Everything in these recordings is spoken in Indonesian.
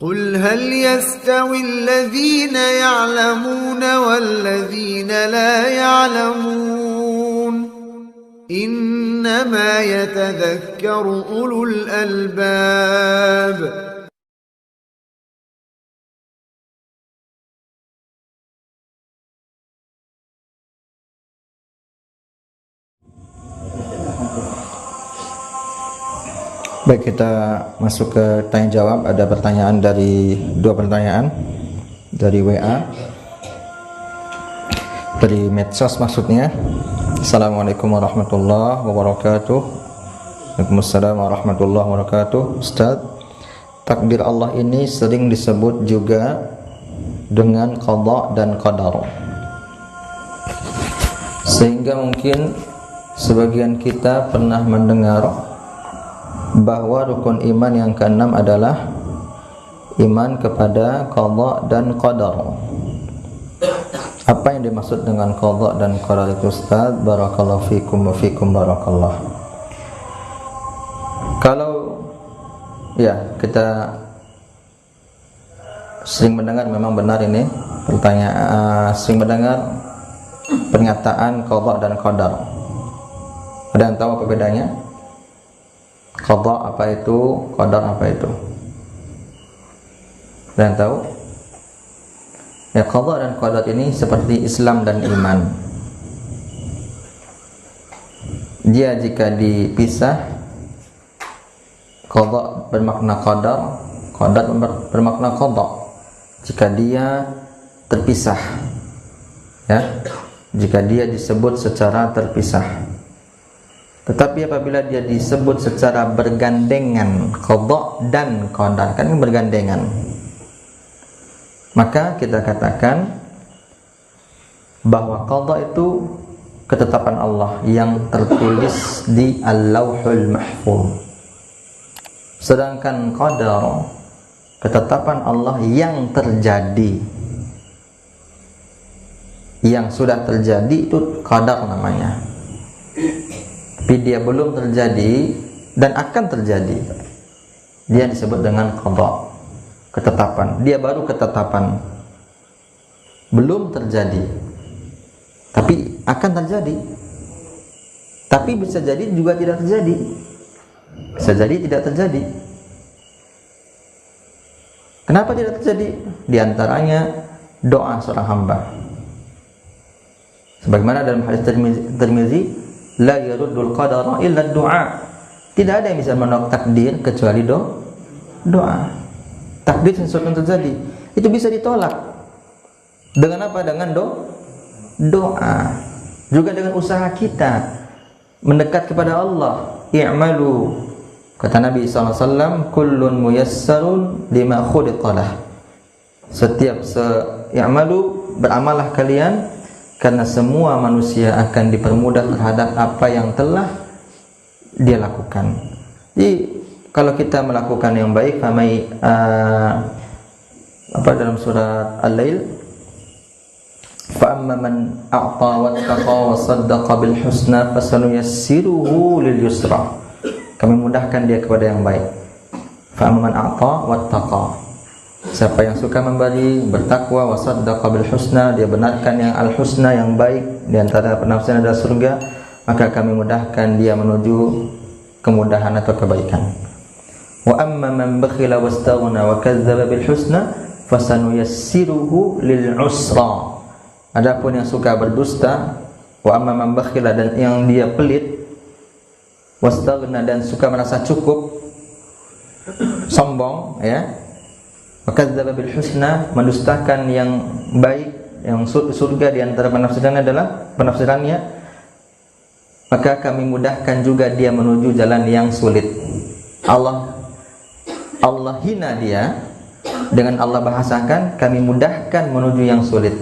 قل هل يستوي الذين يعلمون والذين لا يعلمون إنما يتذكر أولو الألباب. Baik, kita masuk ke tanya jawab. Ada pertanyaan dua pertanyaan dari WA, dari medsos maksudnya. Assalamualaikum warahmatullahi wabarakatuh. Waalaikumsalam warahmatullahi wabarakatuh. Ustaz, takdir Allah ini sering disebut juga dengan qada dan qadar, sehingga mungkin sebagian kita pernah mendengar bahwa rukun iman yang keenam adalah iman kepada qada dan qadar. Apa yang dimaksud dengan qada dan qadar itu, Ustaz? Barakallahu fikum wa fikum barakallah. Kalau ya, kita sering mendengar, memang benar ini pertanyaan, sering mendengar pernyataan qada dan qadar. Ada yang tahu apa bedanya? Qada apa itu, qadar apa itu? Ada yang tahu? Ya, qada dan qadar ini seperti Islam dan iman. Dia jika dipisah, qada bermakna qadar, qadar bermakna qada. Jika dia terpisah, ya, jika dia disebut secara terpisah. Tetapi apabila dia disebut secara bergandengan, qada dan qadar, kan bergandengan, maka kita katakan bahwa qada itu ketetapan Allah yang tertulis di Al-Lauhul Mahfuz, sedangkan qadar ketetapan Allah yang terjadi, yang sudah terjadi, itu qadar namanya. Tapi dia belum terjadi dan akan terjadi, dia disebut dengan qada, ketetapan. Dia baru ketetapan, belum terjadi, tapi akan terjadi. Tapi bisa jadi juga tidak terjadi, bisa jadi tidak terjadi. Kenapa tidak terjadi? Di antaranya doa seorang hamba, sebagaimana dalam hadis Tirmizi, la yaruddul qadara illa du'a. Tidak ada yang bisa menolak takdir kecuali doa. Takdir sesuatu yang terjadi itu bisa ditolak dengan apa? Dengan doa. Juga dengan usaha kita mendekat kepada Allah. I'malu, kata Nabi SAW, kullun muyassarun lima khuliqalah. I'malu, beramalah kalian, karena semua manusia akan dipermudah terhadap apa yang telah dia lakukan. Jadi kalau kita melakukan yang baik, dalam surat Al-Lail, fa amma man a'ta wattaqa wa saddaqa bil husna fasanuyassiruhu lil yusra. Kami mudahkan dia kepada yang baik. Fa amma man a'ta wattaqa, siapa yang suka memberi, bertakwa, wasaddaqa bil husna, dia benarkan yang al husna, yang baik, di antara penafsiran adalah surga, maka kami mudahkan dia menuju kemudahan atau kebaikan. Wa amma man bakhila wastaghna wa kadzdzaba bil husna fasanuyassiruhu lil usra. Adapun yang suka berdusta, wa amma man bakhila, dan yang dia pelit, wastaghna, dan suka merasa cukup, sombong, ya, wakadzdzaba bil husna, mendustakan yang baik, yang surga, di antara penafsirannya, maka kami mudahkan juga dia menuju jalan yang sulit. Allah hina dia, dengan Allah bahasakan, kami mudahkan menuju yang sulit,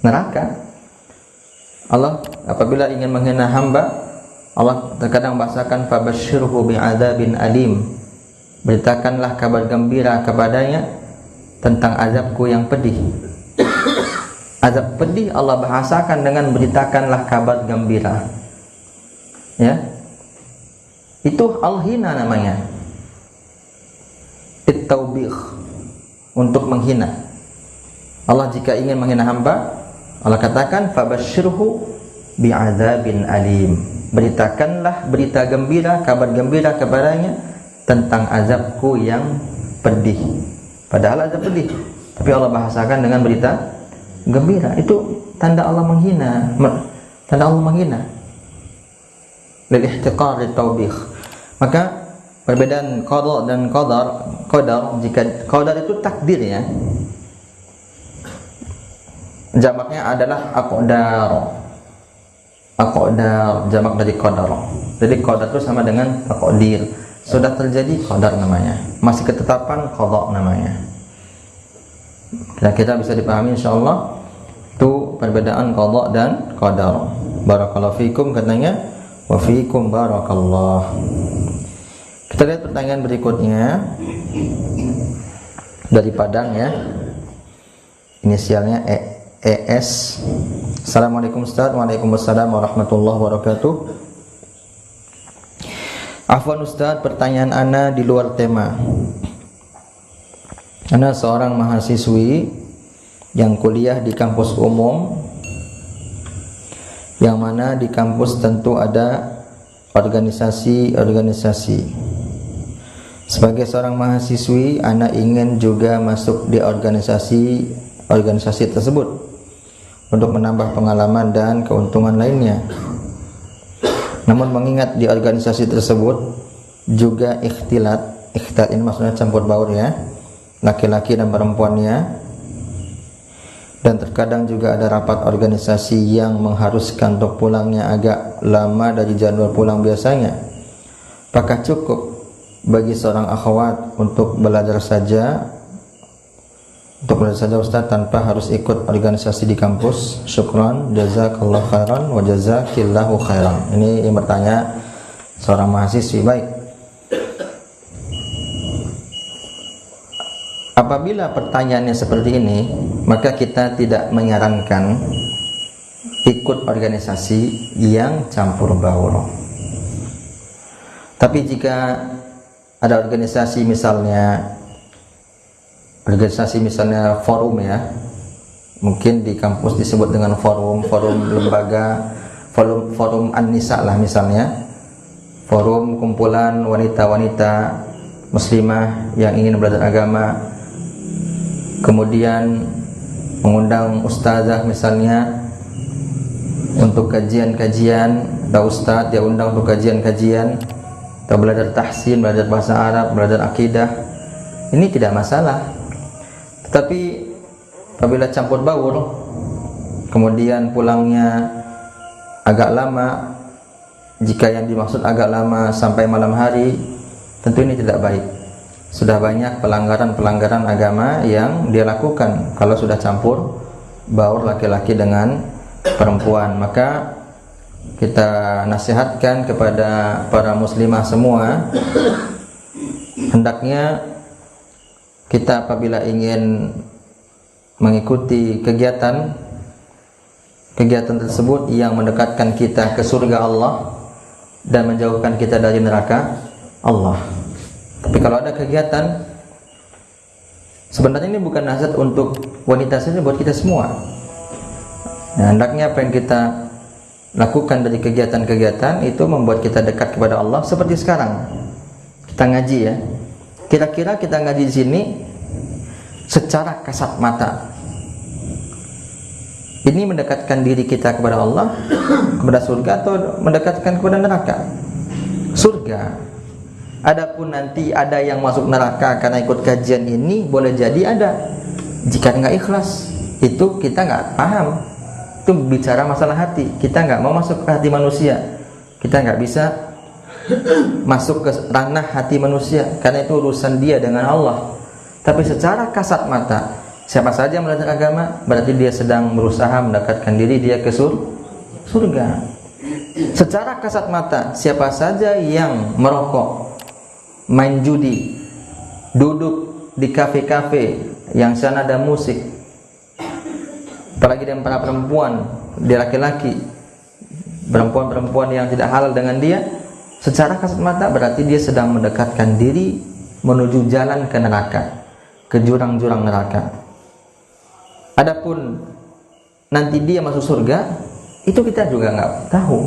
neraka. Allah apabila ingin menghina hamba, Allah terkadang bahasakan fabasyirhu bi'adzabin alim, beritakanlah kabar gembira kepadanya tentang azabku yang pedih. Azab pedih Allah bahasakan dengan beritakanlah kabar gembira. Ya, itu al-hina namanya. At-taubih, untuk menghina. Allah jika ingin menghina hamba, Allah katakan fabasyirhu bi'adzabin alim. Beritakanlah berita gembira, kabar gembira kepadanya tentang azabku yang pedih. Padahal azab pedih, tapi Allah bahasakan dengan berita gembira. Itu tanda Allah menghina, tanda Allah menghina. Lil ihtiqar lit taubih. Maka perbedaan qada dan qadar, jika qadar itu takdir ya, jamaknya adalah aqdar, jamak dari qadar. Jadi qadar itu sama dengan taqdir, sudah terjadi qadar namanya, masih ketetapan qada namanya. Kita bisa dipahami insyaallah itu perbedaan qada dan qadar. Barakallahu fikum katanya, wa fikum barakallah. Kita lihat pertanyaan berikutnya dari Padang ya, inisialnya ES. Assalamualaikum Ustaz. Waalaikumsalam warahmatullahi wabarakatuh. Afwan Ustaz, pertanyaan ana di luar tema. Ana seorang mahasiswi yang kuliah di kampus umum, yang mana di kampus tentu ada organisasi. Sebagai seorang mahasiswi, ana ingin juga masuk di organisasi tersebut untuk menambah pengalaman dan keuntungan lainnya. Namun mengingat di organisasi tersebut juga ikhtilat ini maksudnya campur baur ya, laki-laki dan perempuannya, dan terkadang juga ada rapat organisasi yang mengharuskan untuk pulangnya agak lama dari jadwal pulang biasanya. Apakah cukup bagi seorang akhwat untuk belajar saja Ustaz tanpa harus ikut organisasi di kampus? Syukran, jazakallahu khairan wa jazakillahu khairan. Ini yang bertanya seorang mahasiswi. Baik, apabila pertanyaannya seperti ini, maka kita tidak menyarankan ikut organisasi yang campur baur. Tapi jika ada organisasi misalnya forum ya, mungkin di kampus disebut dengan forum lembaga, forum an-nisa lah misalnya, forum kumpulan wanita-wanita muslimah yang ingin belajar agama, kemudian mengundang ustazah misalnya untuk kajian-kajian, atau ustaz dia undang untuk kajian-kajian, atau belajar tahsin, belajar bahasa Arab, belajar akidah, ini tidak masalah. Tetapi apabila campur baur, kemudian pulangnya agak lama, jika yang dimaksud agak lama sampai malam hari, tentu ini tidak baik. Sudah banyak pelanggaran agama yang dia lakukan kalau sudah campur baur laki-laki dengan perempuan. Maka kita nasihatkan kepada para muslimah semua, hendaknya kita apabila ingin mengikuti kegiatan tersebut yang mendekatkan kita ke surga Allah dan menjauhkan kita dari neraka Allah. Tapi kalau ada kegiatan, sebenarnya ini bukan nasihat untuk wanita saja, buat kita semua. Nah, hendaknya apa yang kita lakukan dari kegiatan-kegiatan itu membuat kita dekat kepada Allah. Seperti sekarang kita ngaji ya, kira-kira kita ngaji di sini secara kasat mata, ini mendekatkan diri kita kepada Allah, kepada surga, atau mendekatkan kepada neraka? Surga. Adapun nanti ada yang masuk neraka karena ikut kajian ini, boleh jadi ada. Jika nggak ikhlas, itu kita nggak paham. Itu bicara masalah hati. Kita nggak mau masuk ke hati manusia. Kita nggak bisa masuk ke ranah hati manusia, karena itu urusan dia dengan Allah. Tapi secara kasat mata, siapa saja belajar agama, berarti dia sedang berusaha mendekatkan diri dia ke surga. Secara kasat mata, siapa saja yang merokok, main judi, duduk di kafe-kafe yang sana ada musik, apalagi dengan para perempuan, dia laki-laki, perempuan-perempuan yang tidak halal dengan dia, secara kasat mata berarti dia sedang mendekatkan diri menuju jalan ke neraka, ke jurang-jurang neraka. Adapun nanti dia masuk surga, itu kita juga nggak tahu.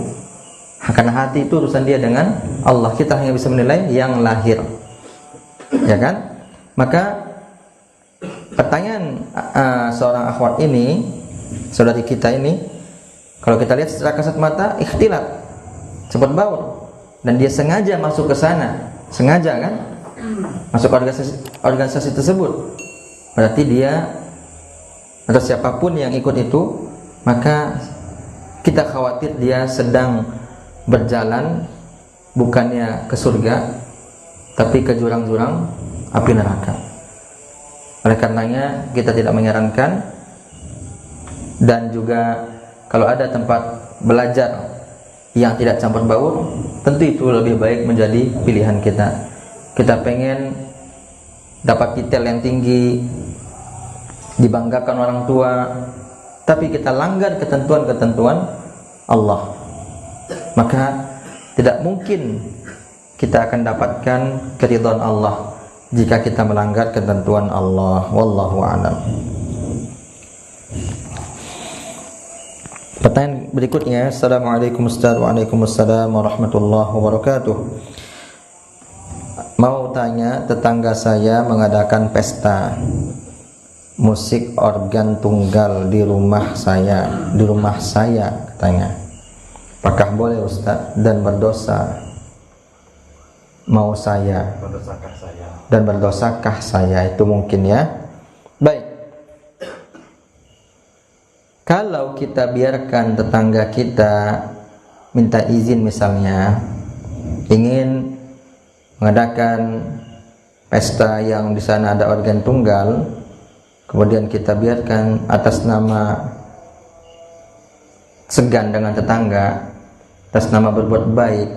Karena hati itu urusan dia dengan Allah. Kita hanya bisa menilai yang lahir, ya kan? Maka pertanyaan seorang akhwat ini, saudari kita ini, kalau kita lihat secara kasat mata, ikhtilat, cepat baur, dan dia sengaja masuk ke sana, sengaja kan, masuk organisasi tersebut. Berarti dia atau siapapun yang ikut itu, maka kita khawatir dia sedang berjalan bukannya ke surga, tapi ke jurang-jurang api neraka. Oleh karenanya kita tidak menyarankan, dan juga kalau ada tempat belajar yang tidak campur baur, tentu itu lebih baik menjadi pilihan kita. Kita pengen dapat titel yang tinggi, dibanggakan orang tua, tapi kita langgar ketentuan-ketentuan Allah, maka tidak mungkin kita akan dapatkan keridhaan Allah jika kita melanggar ketentuan Allah. Wallahu a'lam. Pertanyaan berikutnya, Assalamualaikum Ustaz. Waalaikumsalam warahmatullahi wabarakatuh. Mau tanya, tetangga saya mengadakan pesta musik organ tunggal di rumah saya katanya. Apakah boleh Ustaz, dan berdosa mau saya? Dan berdosakah saya? Itu mungkin ya. Baik. Kalau kita biarkan tetangga kita minta izin, misalnya ingin mengadakan pesta yang di sana ada organ tunggal, kemudian kita biarkan atas nama segan dengan tetangga, atas nama berbuat baik,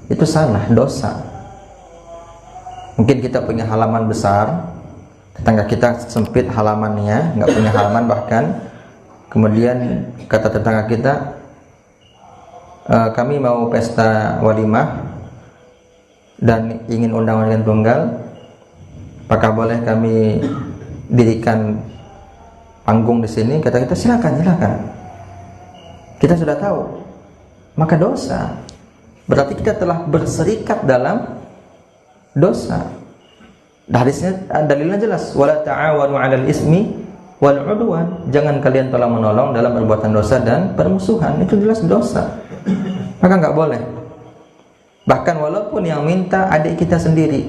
itu salah, dosa. Mungkin kita punya halaman besar, tetangga kita sempit halamannya, nggak punya halaman bahkan. Kemudian kata tetangga kita, kami mau pesta walimah dan ingin undang organ tunggal, apakah boleh kami dirikan panggung di sini? Kata kita, silakan. Kita sudah tahu, maka dosa. Berarti kita telah berserikat dalam dosa. Hadisnya, dalilnya jelas, wala ta'awanu 'alal ismi wal 'udwan. Jangan kalian tolong menolong dalam perbuatan dosa dan permusuhan. Itu jelas dosa. Maka enggak boleh. Bahkan walaupun yang minta adik kita sendiri,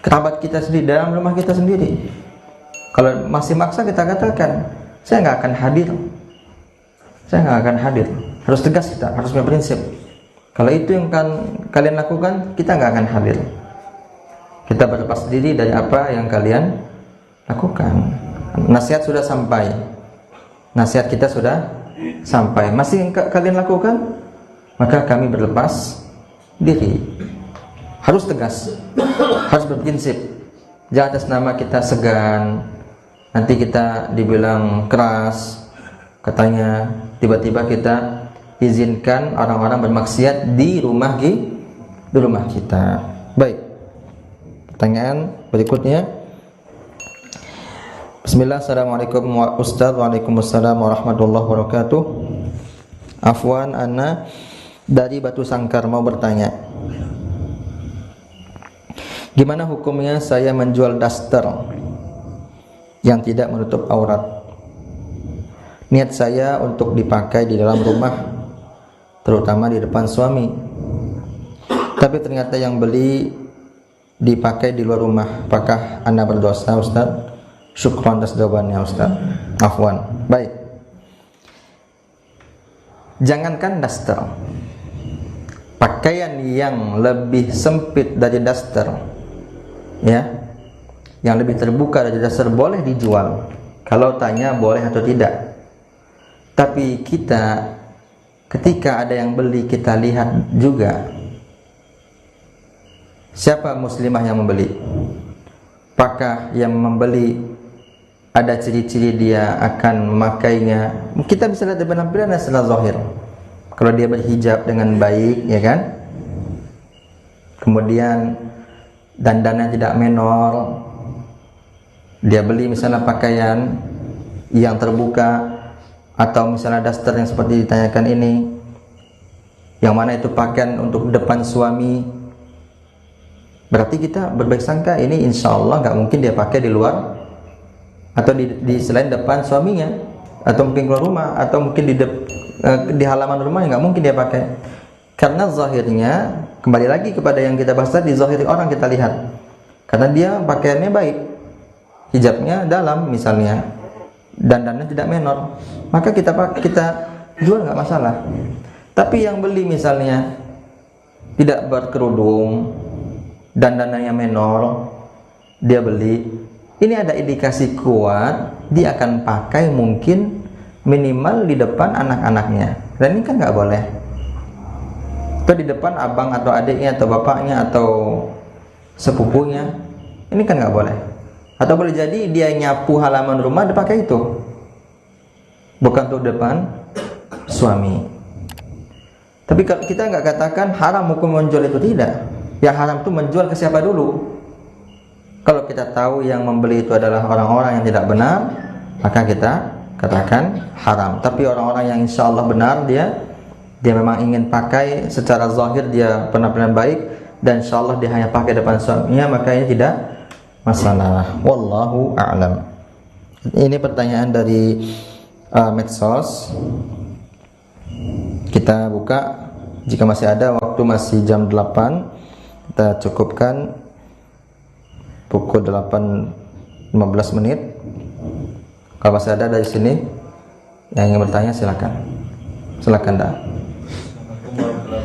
kerabat kita sendiri, dalam rumah kita sendiri, kalau masih maksa, kita katakan, saya enggak akan hadir. Harus tegas kita, harus punya prinsip. Kalau itu yang kalian lakukan, kita enggak akan hadir. Kita berlepas diri dari apa yang kalian lakukan. Nasihat sudah sampai, nasihat kita sudah sampai, masih yang kalian lakukan, maka kami berlepas diri. Harus tegas, harus berprinsip. Jangan atas nama kita segan, nanti kita dibilang keras, katanya tiba-tiba kita izinkan orang-orang bermaksiat di rumah kita. Baik. Pertanyaan berikutnya. Bismillah, Assalamualaikum Ustaz. Waalaikumsalam warahmatullahi wabarakatuh. Afwan, Ana dari Batu Sangkar mau bertanya, gimana hukumnya saya menjual daster yang tidak menutup aurat? Niat saya untuk dipakai di dalam rumah, terutama di depan suami, tapi ternyata yang beli dipakai di luar rumah. Apakah Anda berdosa, Ustaz? Syukran atas jawabannya, Ustaz. Afwan. Baik. Jangankan daster, pakaian yang lebih sempit dari daster, ya, yang lebih terbuka dari daster boleh dijual. Kalau tanya boleh atau tidak. Tapi kita, ketika ada yang beli, kita lihat juga siapa muslimah yang membeli. Apakah yang membeli ada ciri-ciri dia akan memakainya? Kita bisa lihat dari penampilan secara zahir. Kalau dia berhijab dengan baik, ya kan? Kemudian dandannya tidak menor, dia beli misalnya pakaian yang terbuka, atau misalnya daster yang seperti ditanyakan ini, yang mana itu pakaian untuk depan suami, berarti kita berbaik sangka ini insya Allah nggak mungkin dia pakai di luar atau di selain depan suaminya, atau mungkin keluar rumah, atau mungkin di halaman rumahnya nggak mungkin dia pakai. Karena zahirnya, kembali lagi kepada yang kita bahas tadi, zahir orang kita lihat, karena dia pakaiannya baik, hijabnya dalam misalnya, dandannya tidak menor, maka kita jual nggak masalah. Tapi yang beli misalnya tidak berkerudung, dandanannya menor, dia beli, ini ada indikasi kuat dia akan pakai mungkin minimal di depan anak-anaknya, dan ini kan nggak boleh. Atau di depan abang atau adiknya atau bapaknya atau sepupunya, ini kan nggak boleh. Atau boleh jadi dia nyapu halaman rumah dia pakai itu, bukan untuk depan suami. Tapi kalau kita nggak katakan haram hukum menjual itu, tidak. Yang haram itu menjual ke siapa dulu. Kalau kita tahu yang membeli itu adalah orang-orang yang tidak benar, maka kita katakan haram. Tapi orang-orang yang insya Allah benar, dia memang ingin pakai secara zahir, dia penampilan baik, dan insya Allah dia hanya pakai depan suaminya, makanya tidak masalah. Wallahu a'lam. Ini pertanyaan dari medsos. Kita buka, jika masih ada waktu, masih jam 8, kita cukupkan pukul 8.15 menit. Kalau masih ada dari sini yang ingin bertanya, silakan. Silakan dah.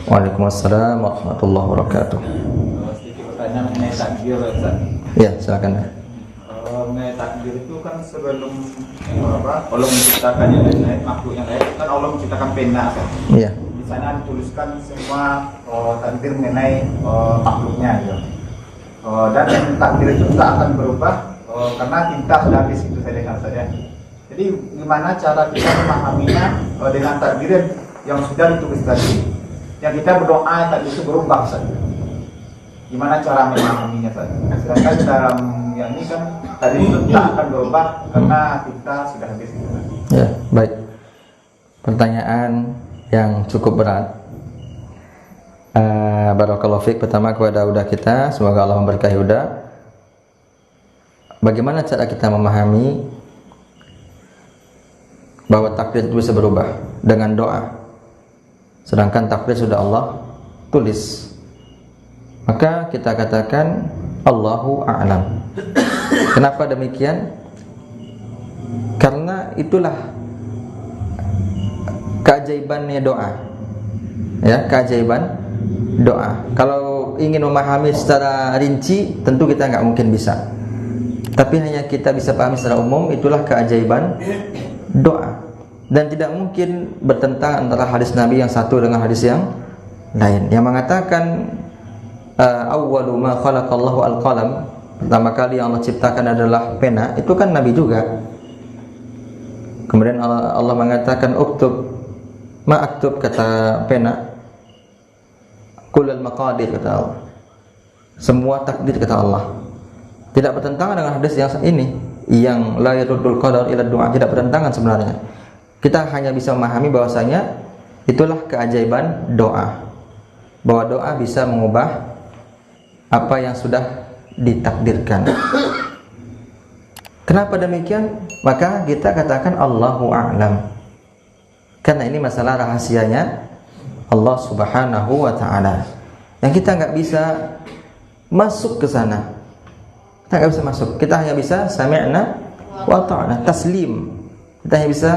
Waalaikumsalam warahmatullahi wabarakatuh. Sedikit pertanyaan mengenai takdir, Ustaz. Ya, silakan. Mengenai takdir itu kan sebelum Allah menciptakan yang lain, makhluk yang lain, kan Allah menciptakan pena, kan? Iya. Di sana dituliskan semua takdir mengenai makhluknya, gitu. Dan yang takdir itu tak akan berubah karena tinta sudah habis, itu saya dengar saja. Jadi gimana cara kita memahaminya dengan takdir yang sudah ditulis tadi? Yang kita berdoa tadi itu berubah saja. Gimana cara memahaminya saja? Sedangkan dalam yang ini kan tadi itu tak akan berubah karena kita sudah habis. Ya, baik. Pertanyaan yang cukup berat. Barakallahu fiik. Pertama kepada Uda kita, semoga Allah memberkahi Uda. Bagaimana cara kita memahami bahwa takdir itu bisa berubah? Dengan doa. Sedangkan takdir sudah Allah tulis. Maka kita katakan Allahu a'lam. Kenapa demikian? Karena itulah keajaibannya doa. Ya, keajaiban doa. Kalau ingin memahami secara rinci, tentu kita nggak mungkin bisa. Tapi hanya kita bisa pahami secara umum, itulah keajaiban doa. Dan tidak mungkin bertentangan antara hadis Nabi yang satu dengan hadis yang lain. Yang mengatakan awwalu ma khalaqallahu al-qalam, pertama kali yang Allah ciptakan adalah pena, itu kan Nabi juga. Kemudian Allah mengatakan uktub, ma aktub, kata pena, kullal maqadir, kata Allah, semua takdir, kata Allah. Tidak bertentangan dengan hadis yang ini, yang la yaruddul qadar ila du'a, tidak bertentangan sebenarnya. Kita hanya bisa memahami bahwasanya itulah keajaiban doa, bahwa doa bisa mengubah apa yang sudah ditakdirkan. Kenapa demikian? Maka kita katakan Allahu a'lam. Karena ini masalah rahasianya Allah Subhanahu wa ta'ala, yang kita nggak bisa masuk ke sana. Kita nggak bisa masuk. Kita hanya bisa sami'na wa ta'na, taslim. Kita hanya bisa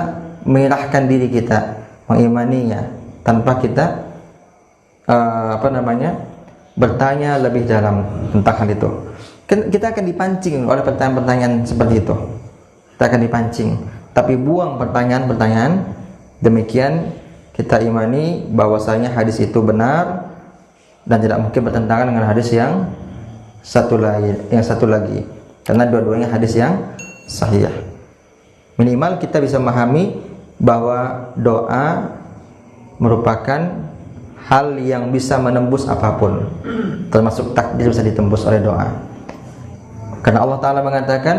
menyerahkan diri kita, mengimaninya, tanpa kita bertanya lebih dalam tentang hal itu. Kita akan dipancing oleh pertanyaan-pertanyaan seperti itu. Kita akan dipancing. Tapi buang pertanyaan-pertanyaan demikian. Kita imani bahwasanya hadis itu benar dan tidak mungkin bertentangan dengan hadis yang satu lagi. Karena dua-duanya hadis yang sahih. Minimal kita bisa memahami bahwa doa merupakan hal yang bisa menembus apapun, termasuk takdir bisa ditembus oleh doa. Karena Allah Ta'ala mengatakan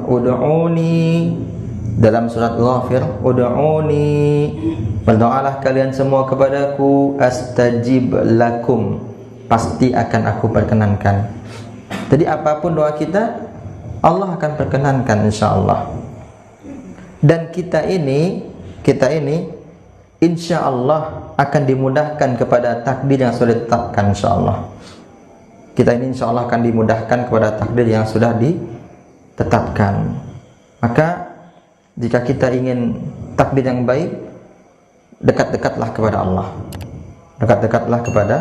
ud'uni dalam surat Ghafir, ud'uni, berdoalah kalian semua kepadaku, astajib lakum, pasti akan aku perkenankan. Jadi apapun doa kita, Allah akan perkenankan insyaallah. Dan kita ini insyaallah akan dimudahkan kepada takdir yang sudah ditetapkan insyaallah. Kita ini insyaallah akan dimudahkan kepada takdir yang sudah ditetapkan. Maka jika kita ingin takdir yang baik, dekat-dekatlah kepada Allah. Dekat-dekatlah kepada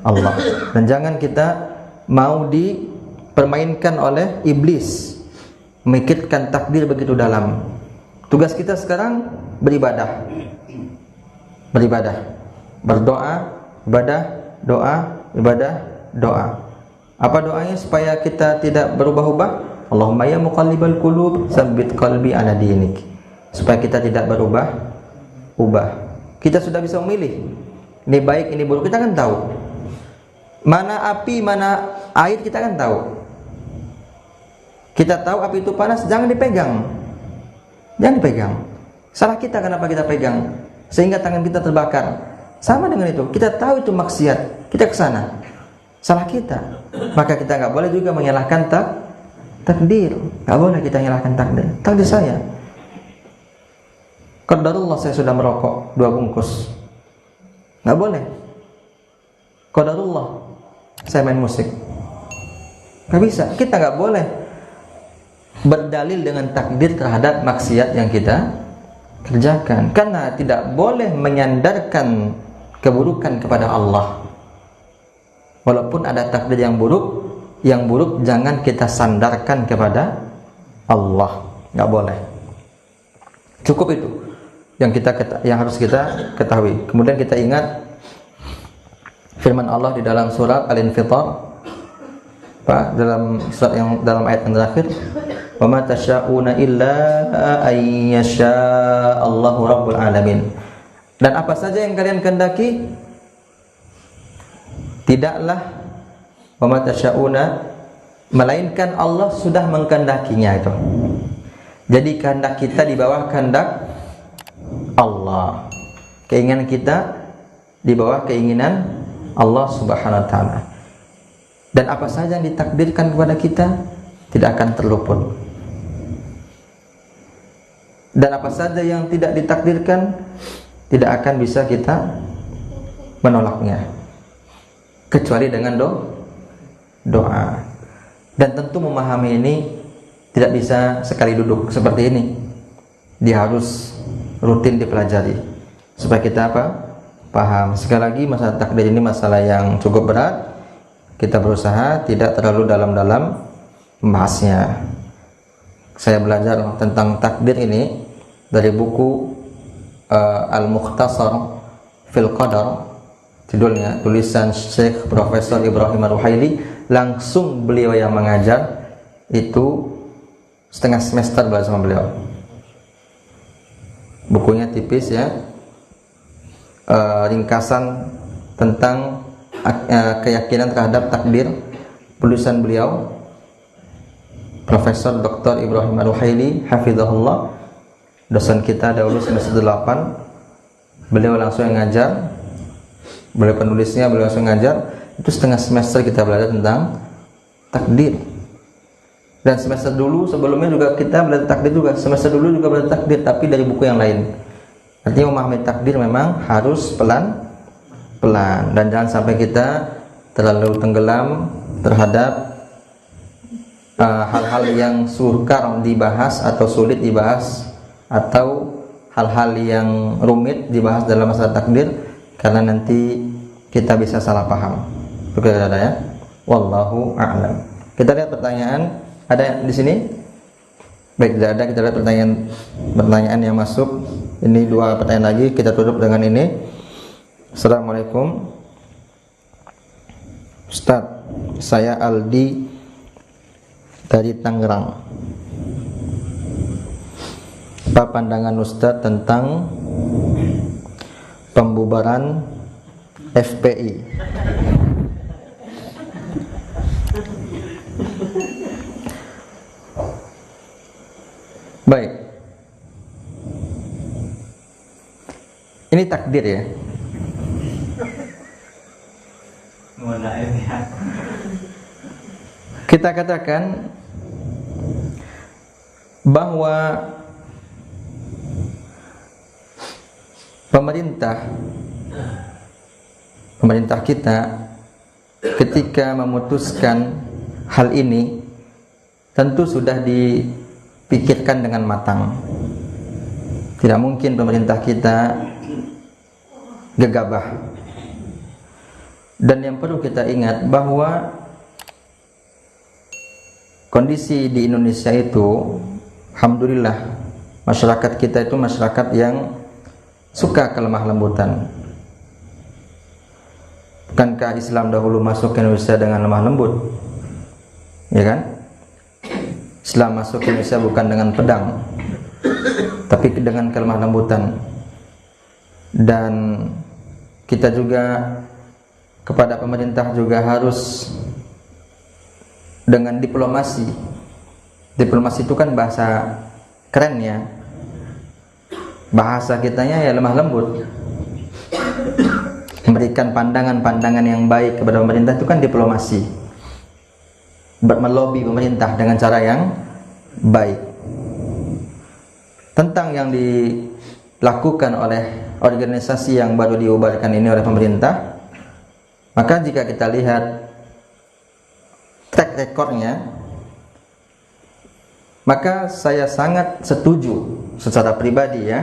Allah. Dan jangan kita mau dipermainkan oleh iblis, memikirkan takdir begitu dalam. Tugas kita sekarang beribadah, berdoa, ibadah, doa, ibadah, doa. Apa doanya supaya kita tidak berubah-ubah? Allahumma ya muqallibal qulub, tsabbit qalbi ala dinik. Supaya kita tidak berubah. Kita sudah bisa memilih. Ini baik, ini buruk, kita kan tahu. Mana api, mana air, kita kan tahu. Kita tahu api itu panas, jangan dipegang. Jangan dipegang. Salah kita kenapa kita pegang sehingga tangan kita terbakar. Sama dengan itu, kita tahu itu maksiat, kita ke sana. Salah kita. Maka kita enggak boleh juga menyalahkan takdir. Enggak boleh kita menyalahkan takdir. Takdir saya. Qadarullah saya sudah merokok 2 bungkus. Enggak boleh. Qadarullah saya main musik. Enggak bisa. Kita enggak boleh berdalil dengan takdir terhadap maksiat yang kita kerjakan, karena tidak boleh menyandarkan keburukan kepada Allah. Walaupun ada takdir yang buruk jangan kita sandarkan kepada Allah, nggak boleh. Cukup itu yang harus kita ketahui. Kemudian kita ingat firman Allah di dalam surat Al-Infitar, dalam surat yang dalam ayat yang terakhir, wa ma tasyauna illa ay yasha Allahu rabbul alamin. Dan apa saja yang kalian kehendaki, tidaklah wa ma tasyauna, melainkan Allah sudah mengkehendakinya itu. Jadi kehendak kita di bawah kehendak Allah. Keinginan kita di bawah keinginan Allah Subhanahu wa taala. Dan apa saja yang ditakdirkan kepada kita tidak akan terluput. Dan apa saja yang tidak ditakdirkan tidak akan bisa kita menolaknya, kecuali dengan doa. Dan tentu memahami ini tidak bisa sekali duduk seperti ini. Dia harus rutin dipelajari supaya kita paham. Sekali lagi, masalah takdir ini masalah yang cukup berat. Kita berusaha tidak terlalu dalam-dalam membahasnya. Saya belajar tentang takdir ini dari buku Al-Mukhtasar fil Qadar, judulnya, tulisan Syekh Profesor Ibrahim Ar-Ruhaili. Langsung beliau yang mengajar, itu setengah semester belajar sama beliau. Bukunya tipis ya, ringkasan tentang keyakinan terhadap takdir, tulisan beliau Profesor Dr. Ibrahim Ar-Ruhaili hafizahullah, dosen kita dahulu semester 8. Beliau langsung yang ngajar, beliau penulisnya, beliau langsung ngajar. Itu setengah semester kita belajar tentang takdir. Dan semester dulu sebelumnya juga kita belajar takdir juga. Semester dulu juga belajar takdir, tapi dari buku yang lain. Artinya memahami takdir memang harus pelan-pelan, dan jangan sampai kita terlalu tenggelam terhadap hal-hal yang sukar dibahas atau sulit dibahas, atau hal-hal yang rumit dibahas dalam masalah takdir, karena nanti kita bisa salah paham. Oke, ada ya. Wallahu a'lam. Kita lihat pertanyaan, ada di sini? Baik, tidak ada. Kita lihat pertanyaan yang masuk. Ini 2 pertanyaan lagi, kita tutup dengan ini. Assalamualaikum Ustaz, saya Aldi dari Tangerang. Apa pandangan Ustaz tentang pembubaran FPI. Baik. Ini takdir ya. Kita katakan bahwa pemerintah kita ketika memutuskan hal ini tentu sudah dipikirkan dengan matang. Tidak mungkin pemerintah kita gegabah. Dan yang perlu kita ingat bahwa kondisi di Indonesia itu, alhamdulillah, masyarakat kita itu masyarakat yang suka kelemah lembutan. Bukankah Islam dahulu masuk ke Indonesia dengan lemah lembut? Ya kan? Islam masuk ke Indonesia bukan dengan pedang, tapi dengan kelemah lembutan. Dan kita juga kepada pemerintah juga harus dengan diplomasi. Diplomasi itu kan bahasa keren ya. Bahasa kitanya ya lemah lembut. Memberikan pandangan-pandangan yang baik kepada pemerintah itu kan diplomasi. Melobi pemerintah dengan cara yang baik. Tentang yang dilakukan oleh organisasi yang baru diubarkan ini oleh pemerintah, maka jika kita lihat track recordnya, maka saya sangat setuju secara pribadi ya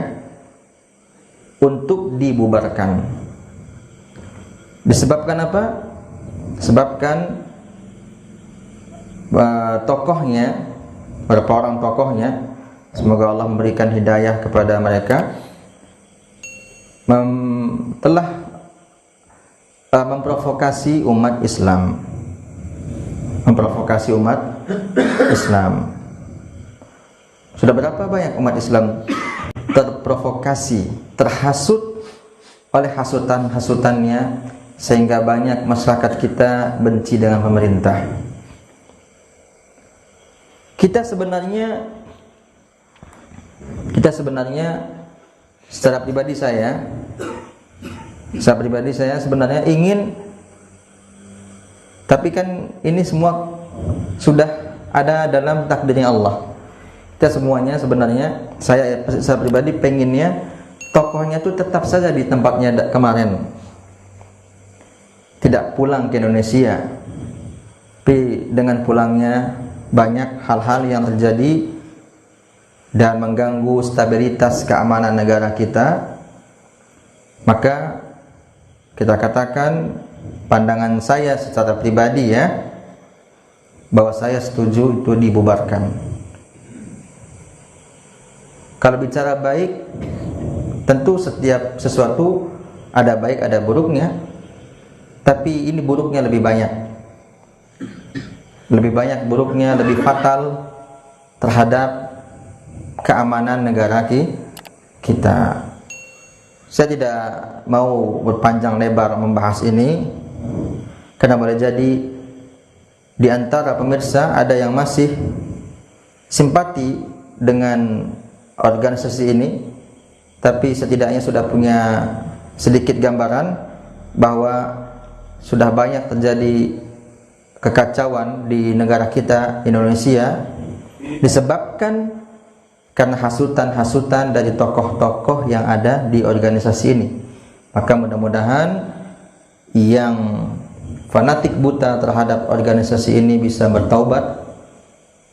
untuk dibubarkan. Disebabkan apa? Disebabkan tokohnya, beberapa orang tokohnya, semoga Allah memberikan hidayah kepada mereka, telah memprovokasi umat Islam. Memprovokasi umat Islam. Sudah berapa banyak umat Islam terprovokasi, terhasut oleh hasutan-hasutannya, sehingga banyak masyarakat kita benci dengan pemerintah. Kita sebenarnya secara pribadi saya sebenarnya ingin, tapi kan ini semua sudah ada dalam takdirnya Allah. Kita semuanya sebenarnya, saya pribadi pengennya tokohnya itu tetap saja di tempatnya kemarin, tidak pulang ke Indonesia. Tapi dengan pulangnya banyak hal-hal yang terjadi dan mengganggu stabilitas keamanan negara kita. Maka kita katakan pandangan saya secara pribadi ya, bahwa saya setuju itu dibubarkan. Kalau bicara baik, tentu setiap sesuatu ada baik ada buruknya, tapi ini buruknya lebih banyak. Lebih banyak buruknya, lebih fatal terhadap keamanan negara kita. Saya tidak mau berpanjang lebar membahas ini, karena boleh jadi di antara pemirsa ada yang masih simpati dengan organisasi ini, tapi setidaknya sudah punya sedikit gambaran bahwa sudah banyak terjadi kekacauan di negara kita Indonesia disebabkan karena hasutan-hasutan dari tokoh-tokoh yang ada di organisasi ini. Maka mudah-mudahan yang fanatik buta terhadap organisasi ini bisa bertaubat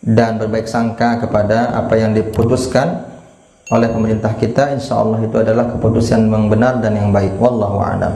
dan berbaik sangka kepada apa yang diputuskan oleh pemerintah kita. Insya Allah itu adalah keputusan yang benar dan yang baik. Wallahu a'lam.